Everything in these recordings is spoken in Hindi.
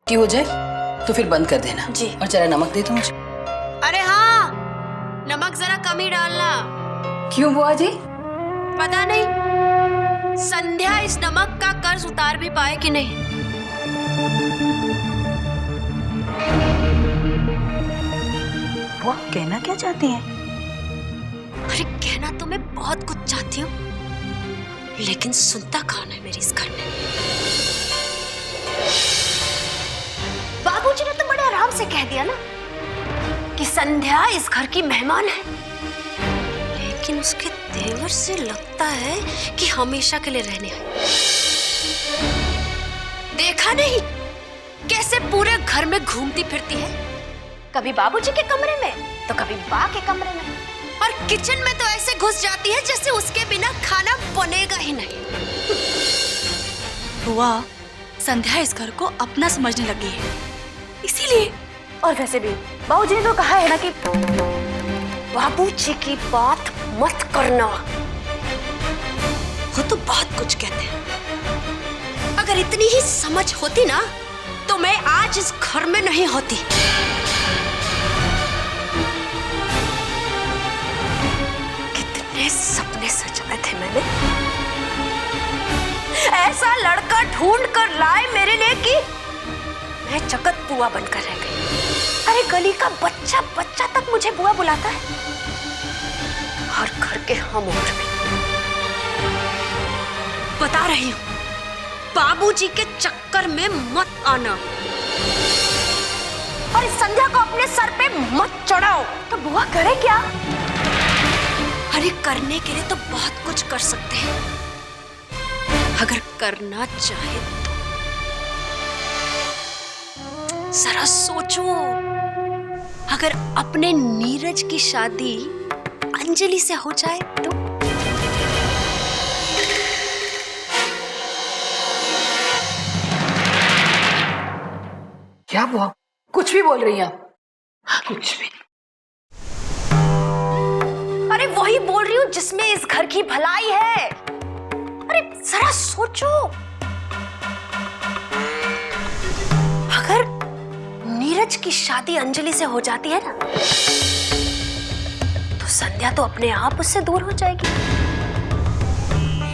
की हो जाए तो फिर बंद कर देना जी। और जरा नमक दे दो मुझे। अरे हाँ, नमक जरा कम ही डालना। क्यों बुआ जी? पता नहीं संध्या इस नमक का कर्ज उतार भी पाए कि नहीं। वो कहना क्या चाहती हैं? अरे कहना तो मैं बहुत कुछ चाहती हूँ, लेकिन सुनता कौन है मेरी इस घर में। बाबूजी ने तो बड़े आराम से कह दिया ना कि संध्या इस घर की मेहमान है, लेकिन उसके तेवर से लगता है कि हमेशा के लिए रहने आई। देखा नहीं कैसे पूरे घर में घूमती फिरती है, कभी बाबूजी के कमरे में तो कभी बा के कमरे में, और किचन में तो ऐसे घुस जाती है जैसे उसके बिना खाना बनेगा ही नहीं। बुआ, संध्या इस घर को अपना समझने लगी है, इसीलिए। और वैसे भी बाबूजी ने तो कहा है ना कि बाबूजी की बात मत करना। वो तो बहुत कुछ कहते हैं। अगर इतनी ही समझ होती ना तो मैं आज इस घर में नहीं होती। कितने सपने सजाए थे मैंने, ऐसा लड़का ढूंढ कर लाए मेरे लिए कि मैं जगत बुआ बनकर रह गई। अरे गली का बच्चा बच्चा तक मुझे बुआ बुलाता है, और घर के हम उम्र में। बता रही हूँ, बाबूजी के चक्कर में मत आना, और इस संध्या को अपने सर पे मत चढ़ाओ। तो बुआ करे क्या? अरे करने के लिए तो बहुत कुछ कर सकते हैं, अगर करना चाहे तो। जरा सोचो, अगर अपने नीरज की शादी अंजलि से हो जाए तो? क्या बुआ, कुछ भी बोल रही हैं आप? कुछ भी। अरे वही बोल रही हूँ जिसमें इस घर की भलाई है। अरे जरा सोचो, अगर नीरज की शादी अंजलि से हो जाती है ना, तो संध्या तो अपने आप उससे दूर हो जाएगी,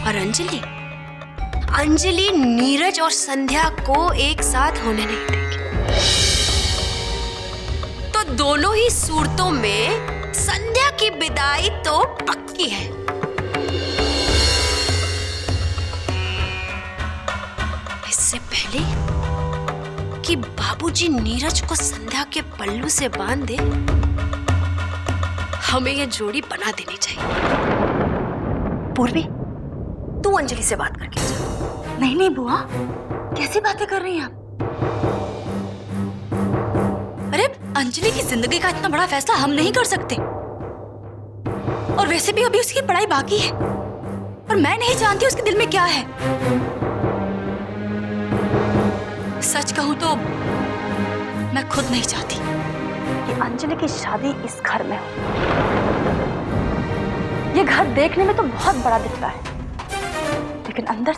और अंजलि नीरज और संध्या को एक साथ होने नहीं देगी। तो दोनों ही सूरतों में संध्या की विदाई तो पक्की है। इससे पहले कि बाबूजी नीरज को संध्या के पल्लू से बांध दे, हमें यह जोड़ी बना देनी चाहिए। पूर्वी, तू अंजलि से बात करके जा। नहीं नहीं बुआ, कैसी बातें कर रही हैं आप? अरे अंजलि की जिंदगी का इतना बड़ा फैसला हम नहीं कर सकते, और वैसे भी अभी उसकी पढ़ाई बाकी है, और मैं नहीं जानती उसके दिल में क्या है। सच कहूं तो मैं खुद नहीं चाहती कि अंजलि की शादी इस घर में हो। ये घर देखने में तो बहुत बड़ा दिख रहा है, लेकिन अंदर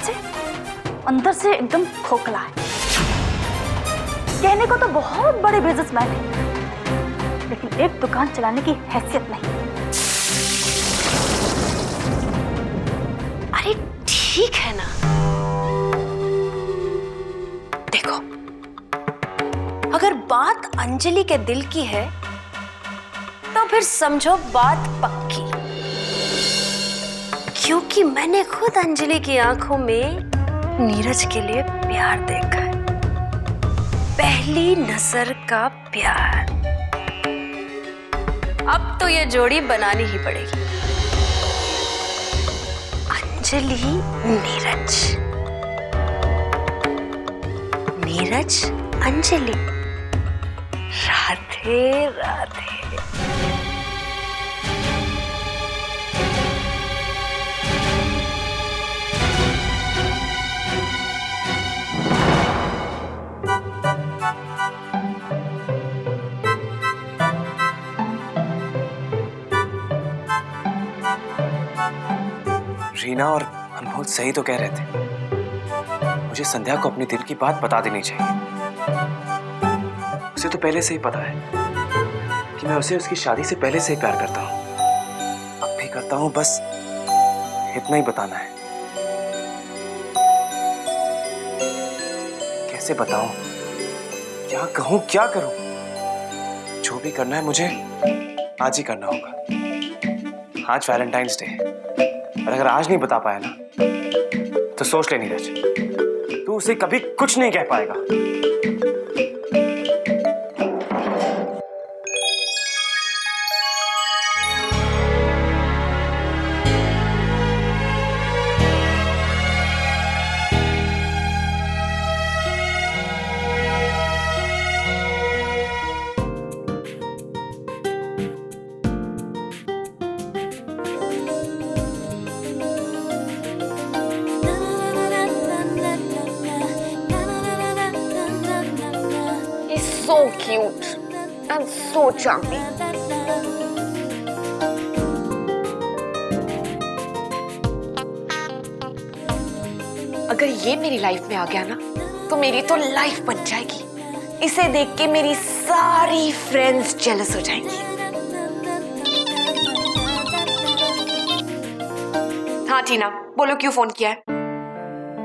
से एकदम खोखला है। कहने को तो बहुत बड़े बिजनेसमैन है, लेकिन एक दुकान चलाने की हैसियत नहीं। अरे ठीक है ना, देखो, अगर बात अंजलि के दिल की है तो फिर समझो बात पक्की, क्योंकि मैंने खुद अंजलि की आंखों में नीरज के लिए प्यार देखा है, पहली नजर का प्यार। अब तो ये जोड़ी बनानी ही पड़ेगी, अंजलि नीरज, नीरज अंजलि। राधे राधे। रीना और अनमोल सही तो कह रहे थे, मुझे संध्या को अपने दिल की बात बता देनी चाहिए। उसे तो पहले से ही पता है कि मैं उसे उसकी शादी से पहले से ही प्यार करता हूँ। अब भी करता हूँ, बस इतना ही बताना है। कैसे बताऊं, क्या कहूं, क्या करूं? जो भी करना है मुझे आज ही करना होगा। आज वैलेंटाइंस डे है और अगर आज नहीं बता पाया ना तो सोच ले नीरज, तू उसे कभी कुछ नहीं कह पाएगा। So cute and so charming. अगर ये मेरी लाइफ में आ गया ना तो मेरी तो लाइफ बन जाएगी। इसे देख के मेरी सारी फ्रेंड्स जेलस हो जाएंगी। हाँ टीना, बोलो क्यों फोन किया है?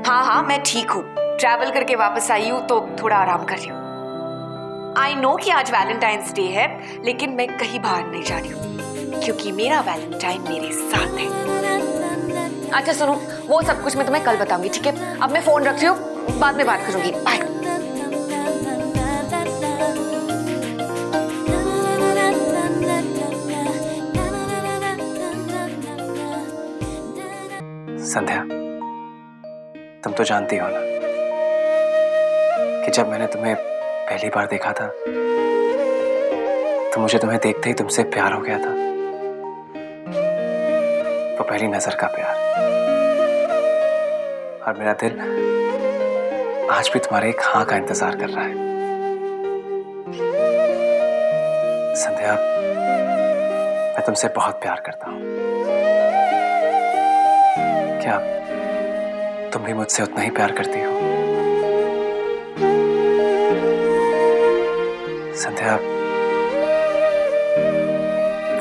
हाँ, मैं ठीक हूँ। ट्रैवल करके वापस आई हूँ तो थोड़ा आराम कर रही हूँ। आई नो कि आज वैलेंटाइंस डे है, लेकिन मैं कहीं बाहर नहीं जा रही हूँ क्योंकि मेरा वैलेंटाइन मेरे साथ है। अच्छा सुनो, वो सब कुछ मैं तुम्हें कल बताऊंगी, ठीक है? अब मैं फोन रख रही हूँ, बाद में बात करूंगी। बाय। संध्या, तुम तो जानती हो ना कि जब मैंने तुम्हें पहली बार देखा था तो मुझे तुम्हें देखते ही तुमसे प्यार हो गया था। वो पहली नजर का प्यार। और मेरा दिल आज भी तुम्हारे एक हाँ का इंतजार कर रहा है। संध्या, मैं तुमसे बहुत प्यार करता हूं। क्या तुम भी मुझसे उतना ही प्यार करती हो? संध्या,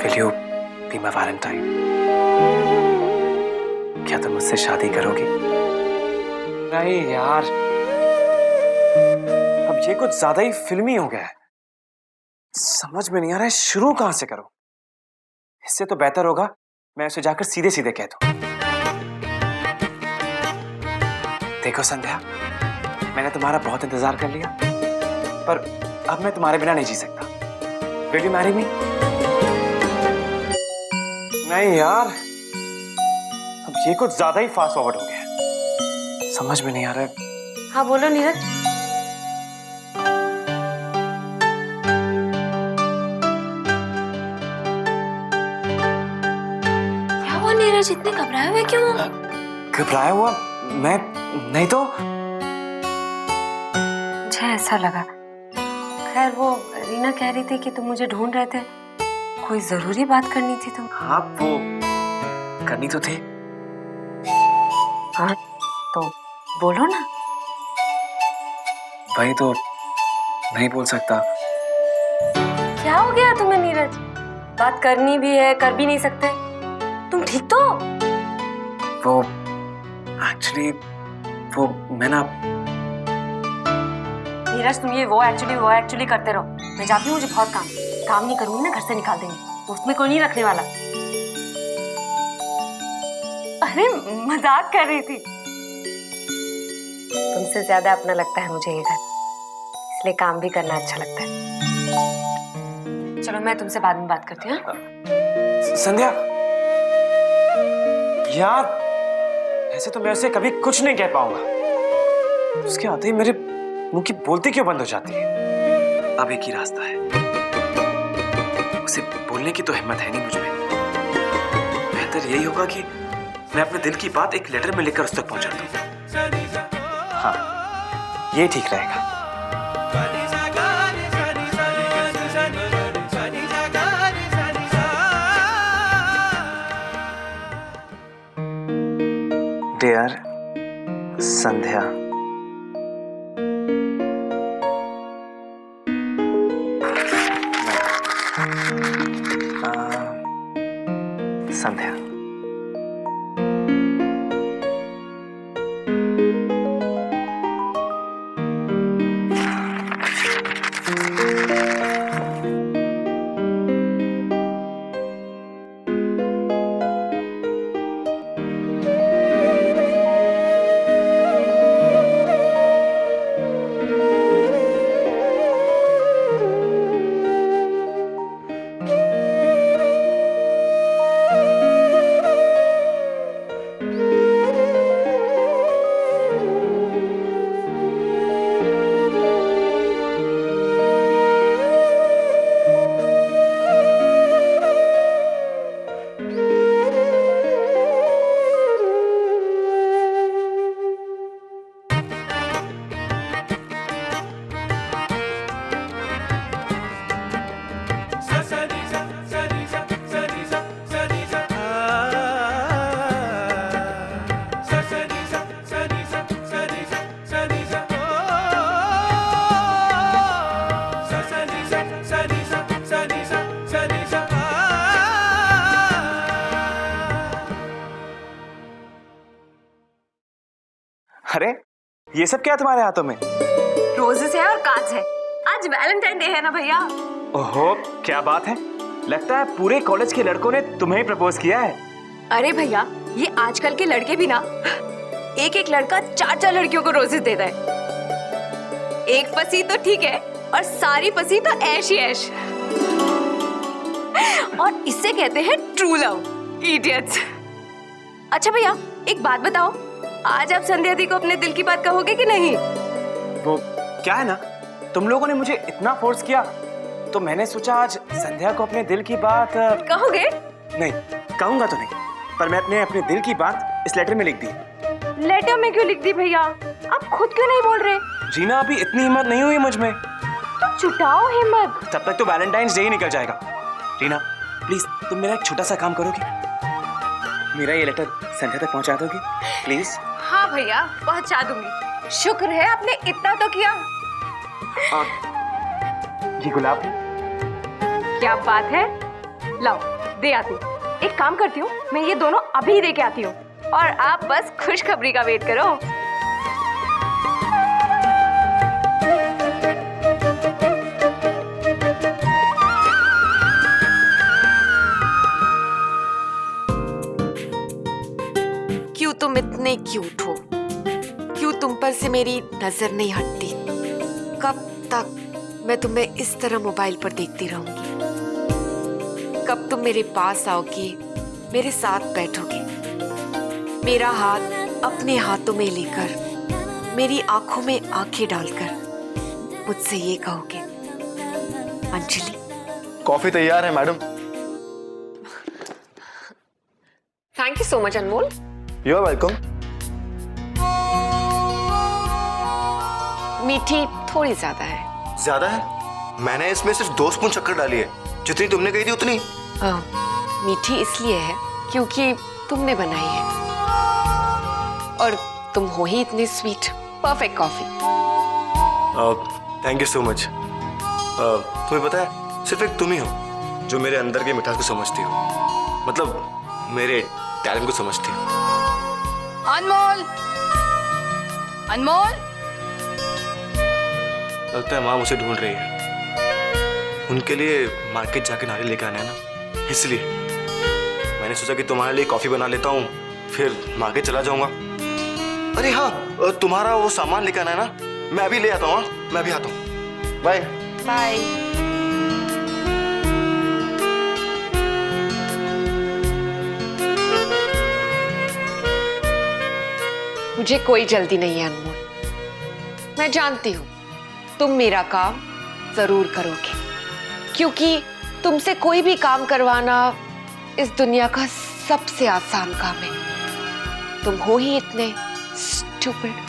will you be my Valentine? क्या तुम मुझसे शादी करोगी? नहीं यार, अब ये कुछ ज्यादा ही फिल्मी हो गया है। समझ में नहीं आ रहा है शुरू कहां से करूं। इससे तो बेहतर होगा मैं उसे जाकर सीधे सीधे कह दूं। देखो संध्या, मैंने तुम्हारा बहुत इंतजार कर लिया, पर अब मैं तुम्हारे बिना नहीं जी सकता। Will you marry me? नहीं यार, अब ये कुछ ज्यादा ही फास्ट फॉरवर्ड हो गया। समझ में नहीं आ रहा है। हाँ बोलो नीरज। क्या हुआ नीरज, इतने घबराए हुए क्यों? घबराया हुआ मैं नहीं तो। मुझे ऐसा लगा। खैर, वो रीना कह रही थी कि तुम मुझे ढूंढ रहे थे, कोई जरूरी बात करनी थी तुम? हाँ, वो करनी तो थी। हाँ तो बोलो ना। वही तो नहीं बोल सकता। क्या हो गया तुम्हें नीरज? बात करनी भी है, कर भी नहीं सकते। तुम ठीक तो? वो एक्चुअली वो मैं ना। नीरज, तुम ये वो एक्चुअली करते रहो। मैं जाती हूँ, मुझे बहुत काम नहीं करूंगी ना घर से निकाल देंगे, उसमें कोई नहीं रखने वाला। अरे मजाक कर रही थी। तुमसे ज्यादा अपना लगता है मुझे ये घर, इसलिए काम भी करना अच्छा लगता है। चलो मैं तुमसे बाद में बात करती हूँ। संध्या यार, ऐसे तो मैं उसे कभी कुछ नहीं कह पाऊंगा। उसके आते ही मेरे मुंह की बोलती क्यों बंद हो जाती है? अब एक ही रास्ता है, उसे बोलने की तो हिम्मत है नहीं मुझ में। बेहतर यही होगा कि मैं अपने दिल की बात एक लेटर में लिखकर उस तक पहुंचा दूं। हाँ, ये ठीक रहेगा। डियर संध्या, संध्या। अरे ये सब क्या तुम्हारे हाथों में? रोजेस है और कार्ड्स है। आज वैलेंटाइन डे है ना भैया। ओहो, क्या बात है, लगता है पूरे कॉलेज के लड़कों ने तुम्हें ही प्रपोज किया है। अरे भैया, ये आजकल के लड़के भी ना, एक एक लड़का 4-4 लड़कियों को रोजेस देता है। एक फंसी तो ठीक है, और सारी फंसी तो ऐश ही ऐश। और इससे कहते हैं ट्रू लव। इडियट्स। अच्छा भैया, एक बात बताओ, आज आप संध्या दी को अपने दिल की बात कहोगे कि नहीं? वो क्या है ना, तुम लोगों ने मुझे इतना फोर्स किया तो मैंने सोचा आज संध्या को अपने दिल की बात कहोगे? नहीं, कहूंगा तो नहीं, पर मैं अपने दिल की बात इस लेटर में लिख दी। लेटर में क्यों लिख दी भैया? आप खुद क्यों नहीं बोल रहे? जीना, अभी इतनी हिम्मत नहीं हुई मुझ में। तो जुटाओ हिम्मत। तब तक तो वैलेंटाइंस डे ही निकल जाएगा। रीना, प्लीज तुम मेरा एक छोटा सा काम करोगी? मेरा ये लेटर संध्या तक पहुंचा दोगी प्लीज? हाँ भैया, पहुंचा दूंगी। शुक्र है आपने इतना तो किया। ये गुलाब। क्या बात है, लाओ दे आती हूँ। एक काम करती हूँ, मैं ये दोनों अभी दे के आती हूँ और आप बस खुशखबरी का वेट करो। क्यों तुम इतने क्यूट हो? क्यों तुम पर से मेरी नजर नहीं हटती? कब तक मैं तुम्हें इस तरह मोबाइल पर देखती रहूंगी? कब तुम मेरे पास आओगी, मेरे साथ बैठोगे, मेरा हाथ अपने हाथों में लेकर, मेरी आंखों में आंखें डालकर मुझसे ये कहोगे, अंजलि? कॉफी तैयार है madam. Thank you so much Anmol. You are welcome. मीठी थोड़ी ज्यादा है। ज्यादा है? मैंने इसमें सिर्फ 2 स्पून शक्कर डाली है, जितनी तुमने कही थी उतनी। मीठी इसलिए है क्योंकि तुमने बनाई है, और तुम हो ही इतने sweet. Perfect coffee. Thank you so much. तुम्हें पता है, सिर्फ एक तुम ही हो जो मेरे अंदर की मिठास को समझती हो, मतलब मेरे टैलेंट को समझती हो। अनमोल, अनमोल। लगता है माँ मुझे ढूंढ रही है। उनके लिए मार्केट जाके नारियल लेकर आना है ना, इसलिए मैंने सोचा कि तुम्हारे लिए कॉफी बना लेता हूँ, फिर मार्केट चला जाऊंगा। अरे हाँ, तुम्हारा वो सामान लेकर आना है ना, मैं अभी ले आता हूँ। मैं अभी आता हूँ। Bye bye. मुझे कोई जल्दी नहीं है अनमोल। मैं जानती हूँ तुम मेरा काम जरूर करोगे, क्योंकि तुमसे कोई भी काम करवाना इस दुनिया का सबसे आसान काम है। तुम हो ही इतने स्टूपिड।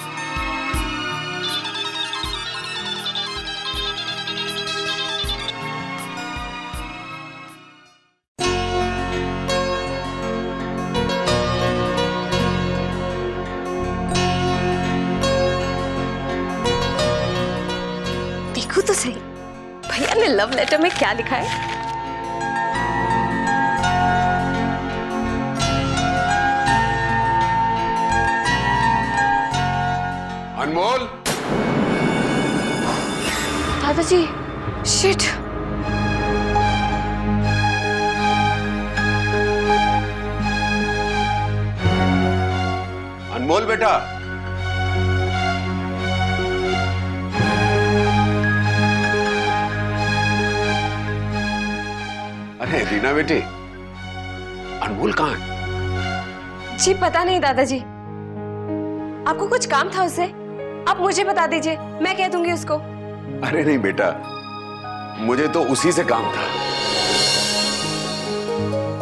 देखो तो सही, भैया ने लव लेटर में क्या लिखा है। अनमोल, दादाजी, शिट। अनमोल बेटा, अरे रीना बेटी, अनमोल कहाँ है? जी पता नहीं दादाजी, आपको कुछ काम था उससे? आप मुझे बता दीजिए, मैं कह दूंगी उसको। अरे नहीं बेटा, मुझे तो उसी से काम था।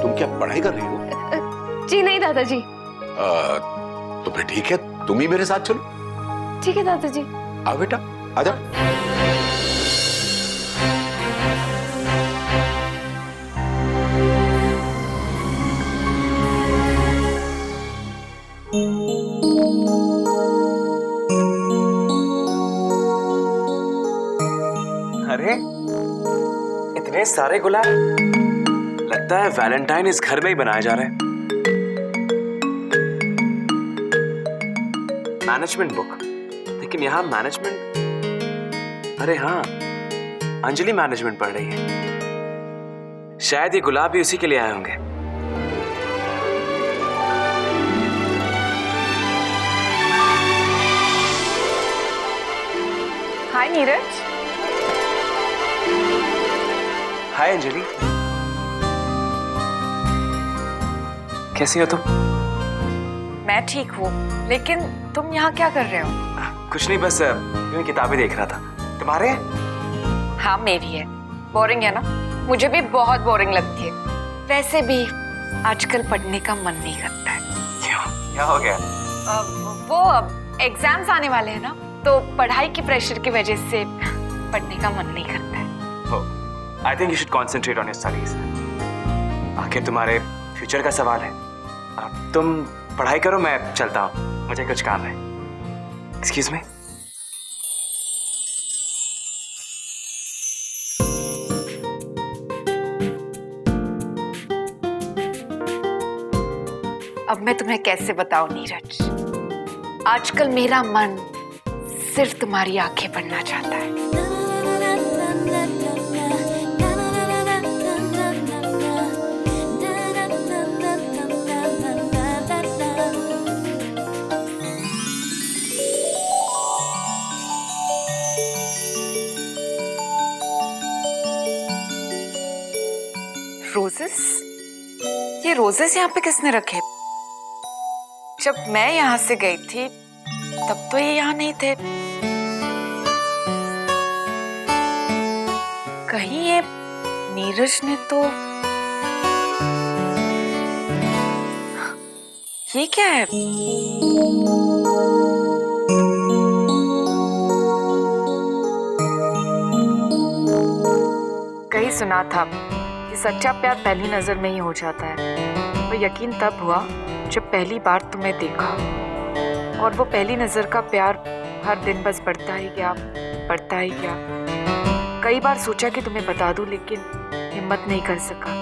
तुम क्या पढ़ाई कर रही हो? जी नहीं दादाजी। तो फिर ठीक है, तुम ही मेरे साथ चलो। ठीक है दादाजी। आओ बेटा, आजा। अरे इतने सारे गुलाब, लगता है वैलेंटाइन इस घर में ही बनाए जा रहे हैं। मैनेजमेंट बुक, लेकिन यहाँ मैनेजमेंट, अरे हाँ, अंजलि मैनेजमेंट पढ़ रही है। शायद ये गुलाब भी उसी के लिए आए होंगे। हाय नीरज। हाय अंजलि, कैसी हो तुम? मैं ठीक हूँ, लेकिन तुम यहाँ क्या कर रहे हो? कुछ नहीं, बस यूं किताबें देख रहा था। तुम्हारे? हाँ मेरी है। बोरिंग है ना? मुझे भी बहुत बोरिंग लगती है। वैसे भी आजकल पढ़ने का मन नहीं करता है। क्यों, क्या हो गया? वो एग्जाम्स आने वाले हैं ना, तो पढ़ाई की प्रेशर की वजह से पढ़ने का मन नहीं करता है। I think you should concentrate on your studies. आखिर तुम्हारे फ्यूचर का सवाल है। अब तुम पढ़ाई करो, मैं चलता हूँ, मुझे कुछ काम है। Excuse me? अब मैं तुम्हें कैसे बताऊं नीरज, आजकल मेरा मन सिर्फ तुम्हारी आंखें पढ़ना चाहता है। रोजेस? ये रोजेस यहाँ पे किसने रखे? जब मैं यहाँ से गई थी तब तो ये यहाँ नहीं थे। कहीं ये नीरज ने तो, ये क्या है? कहीं सुना था कि सच्चा प्यार पहली नजर में ही हो जाता है। और यकीन तब हुआ जब पहली बार तुम्हें देखा, और वो पहली नजर का प्यार हर दिन बस बढ़ता ही गया, बढ़ता ही गया। कई बार सोचा कि तुम्हें बता दूं, लेकिन हिम्मत नहीं कर सका,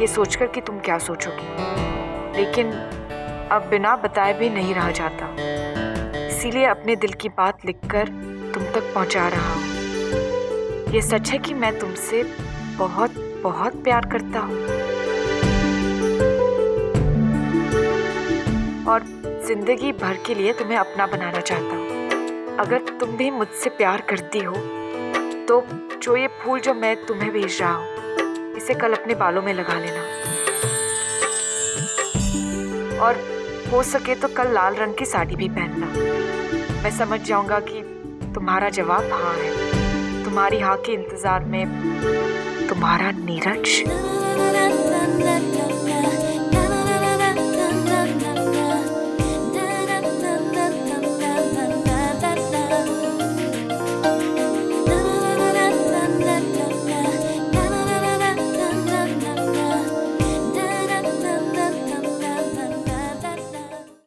ये सोचकर कि तुम क्या सोचोगी। लेकिन अब बिना बताए भी नहीं रहा जाता, इसीलिए अपने दिल की बात लिखकर तुम तक पहुंचा रहा हूँ। ये सच है कि मैं तुमसे बहुत बहुत प्यार करता हूँ, और जिंदगी भर के लिए तुम्हें अपना बनाना चाहता हूँ। अगर तुम भी मुझसे प्यार करती हो तो जो ये फूल जो मैं तुम्हें भेज रहा हूँ, इसे कल अपने बालों में लगा लेना, और हो सके तो कल लाल रंग की साड़ी भी पहनना। मैं समझ जाऊंगा कि तुम्हारा जवाब हाँ है। तुम्हारी हाँ के इंतजार में तुम्हारा नीरज।